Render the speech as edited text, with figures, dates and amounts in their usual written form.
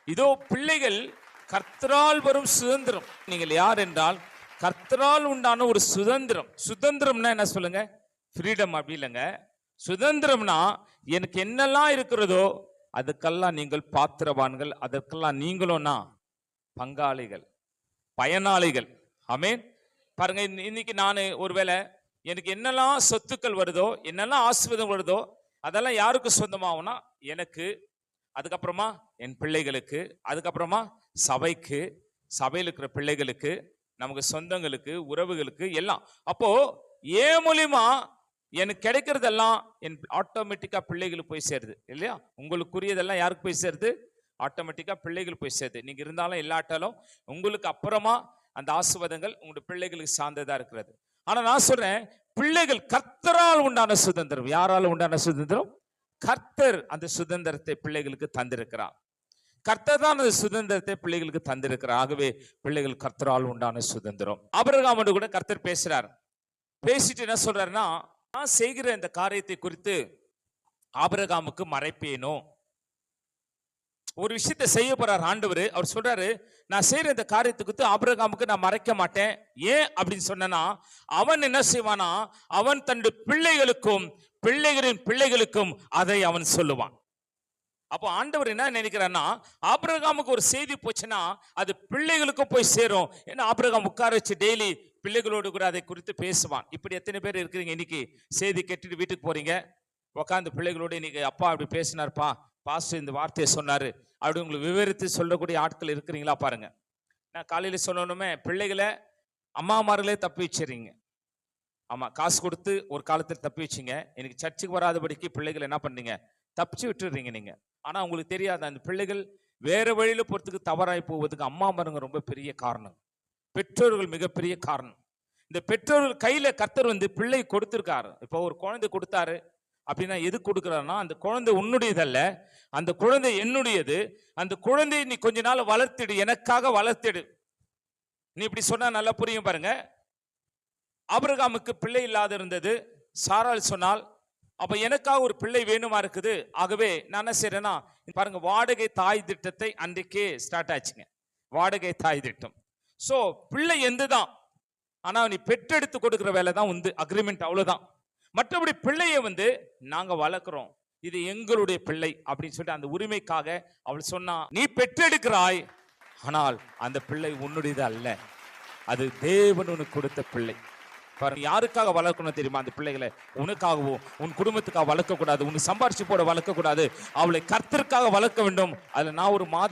இதோ பிள்ளைகள் கர்த்தரால் வரும் சுதந்திரம். நீங்கள் யார் என்றால் கர்த்தரால் உண்டான ஒரு சுதந்திரம். சுதந்திரம்னா என்ன சொல்லுங்க? ஃப்ரீடம் அப்படி இல்லைங்க. சுதந்திரம்னா எனக்கு என்னெல்லாம் இருக்கிறதோ அதுக்கெல்லாம் நீங்கள் பாத்திரவான்கள், அதற்கெல்லாம் நீங்களும்னா பங்காளிகள், பயனாளிகள். ஆமென். பாருங்க, இன்னைக்கு நான் ஒருவேளை எனக்கு என்னெல்லாம் சொத்துக்கள் வருதோ, என்னெல்லாம் ஆசீர்வாதம் வருதோ, அதெல்லாம் யாருக்கு சொந்தமாகும்னா எனக்கு, அதுக்கப்புறமா என் பிள்ளைகளுக்கு, அதுக்கப்புறமா சபைக்கு, சபையில் இருக்கிற பிள்ளைகளுக்கு, நமக்கு சொந்தங்களுக்கு, உறவுகளுக்கு எல்லாம். அப்போ ஏன் மூலியமா எனக்கு கிடைக்கிறதெல்லாம் என் ஆட்டோமேட்டிக்கா பிள்ளைகளுக்கு போய் சேருது இல்லையா? உங்களுக்குரியதெல்லாம் யாருக்கு போய் சேருது? ஆட்டோமேட்டிக்கா பிள்ளைகள் போய் சேருது. நீங்க இருந்தாலும் இல்லாட்டாலும் உங்களுக்கு அப்புறமா அந்த ஆசீர்வாதங்கள் உங்களுடைய பிள்ளைகளுக்கு சார்ந்ததா இருக்கிறது. ஆனா நான் சொல்றேன், பிள்ளைகள் கர்த்தரால் உண்டான சுதந்திரம். யாரால் உண்டான சுதந்திரம்? கர்த்தர் அந்த சுதந்திரத்தை பிள்ளைகளுக்கு தந்திருக்கிறார். கர்த்தர் தான் அந்த சுதந்திரத்தை பிள்ளைகளுக்கு தந்திருக்கிறார். ஆகவே பிள்ளைகள் கர்த்தரால் உண்டான சுதந்திரம். ஆபிரகாமோடு கூட கர்த்தர் பேசுறார். பேசிட்டு என்ன சொல்றாருன்னா, நான் செய்கிற இந்த காரியத்தை குறித்து ஆபிரகாமுக்கு மறைப்பேனோ? ஒரு விஷயத்தை செய்ய போறார் ஆண்டவர். அவர் சொல்றாரு, நான் செய்யற இந்த காரியத்தை குறித்து ஆபிரகாமுக்கு நான் மறைக்க மாட்டேன். ஏன் அப்படின்னு சொன்னா, அவன் என்ன செய்வானா, அவன் தன்னுடைய பிள்ளைகளுக்கும் பிள்ளைகளின் பிள்ளைகளுக்கும் அதை அவன் சொல்லுவான். அப்போ ஆண்டவர் என்ன நினைக்கிறான்னா, ஆபிரகாமுக்கு ஒரு செய்தி போச்சுன்னா அது பிள்ளைகளுக்கும் போய் சேரும். ஏன்னா ஆபிரகாம் உட்கார வச்சு டெய்லி பிள்ளைகளோடு கூட அதை குறித்து பேசுவான். இப்படி எத்தனை பேர் இருக்கிறீங்க? இன்னைக்கு செய்தி கேட்டுட்டு வீட்டுக்கு போறீங்க, உட்காந்து பிள்ளைகளோடு இன்னைக்கு அப்பா அப்படி பேசினார்ப்பா, பாஸ்டர் இந்த வார்த்தையை சொன்னாரு அப்படி உங்களுக்கு விவரித்து சொல்லக்கூடிய ஆட்கள் இருக்கிறீங்களா பாருங்க. நான் காலையில சொல்லணுமே, பிள்ளைகளை அம்மாமார்களே தப்பி வச்சிருங்க. ஆமா, காசு கொடுத்து ஒரு காலத்தில் தப்பி வச்சிங்க. எனக்கு சர்ச்சுக்கு வராதபடிக்கு பிள்ளைகள் என்ன பண்ணீங்க? தப்பிச்சு விட்டுறீங்க நீங்க. ஆனா உங்களுக்கு தெரியாது, அந்த பிள்ளைகள் வேற வழியில போறதுக்கு தவறாய் போவதுக்கு அம்மாமாருங்க ரொம்ப பெரிய காரணம். பெற்றோர்கள் மிகப்பெரிய காரணம். இந்த பெற்றோர்கள் கையில கர்த்தர் பிள்ளை கொடுத்திருக்காரு. இப்போ ஒரு குழந்தை கொடுத்தாரு அப்படின்னா எது கொடுக்கிறாருன்னா, அந்த குழந்தை உன்னுடையதல்ல, அந்த குழந்தை என்னுடையது. அந்த குழந்தையை நீ கொஞ்ச நாள் வளர்த்திடு, எனக்காக வளர்த்திடு. நீ இப்படி சொன்னா நல்லா புரியும் பாருங்க. ஆபிரகாமுக்கு பிள்ளை இல்லாத இருந்தது. சாராள் சொன்னால், அப்ப எனக்காக ஒரு பிள்ளை வேணுமா இருக்குது. ஆகவே நான் என்ன செய்யறேன்னா, பாருங்க, வாடகை தாய் திட்டத்தை அன்றைக்கே ஸ்டார்ட் ஆச்சுங்க. வாடகை தாய் திட்டம். சோ பிள்ளை எந்துதான், ஆனா நீ பெற்றெடுத்து கொடுக்கிற வேலை தான் அக்ரிமெண்ட், அவ்வளவுதான். மற்றபடி பிள்ளையை நாங்க வளர்க்கிறோம், இது எங்களுடைய பிள்ளை அப்படின்னு சொல்லிட்டு அந்த உரிமைக்காக அவள் சொன்னா, நீ பெற்றெடுக்கிறாய், ஆனால் அந்த பிள்ளை உன்னுடையது அல்ல, அது தேவன் உனக்கு கொடுத்த பிள்ளை. யாருக்காக வளர்க்கணும் தெரியுமா? அந்த பிள்ளைகளை உனக்காகவும் உன் குடும்பத்துக்காக வளர்க்க கூடாது, உனக்கு சம்பாரிச்சு போட வளர்க்க கூடாது, அவளை கர்த்தருக்காக வளர்க்க வேண்டும். அதுல நான் ஒரு மாதிரி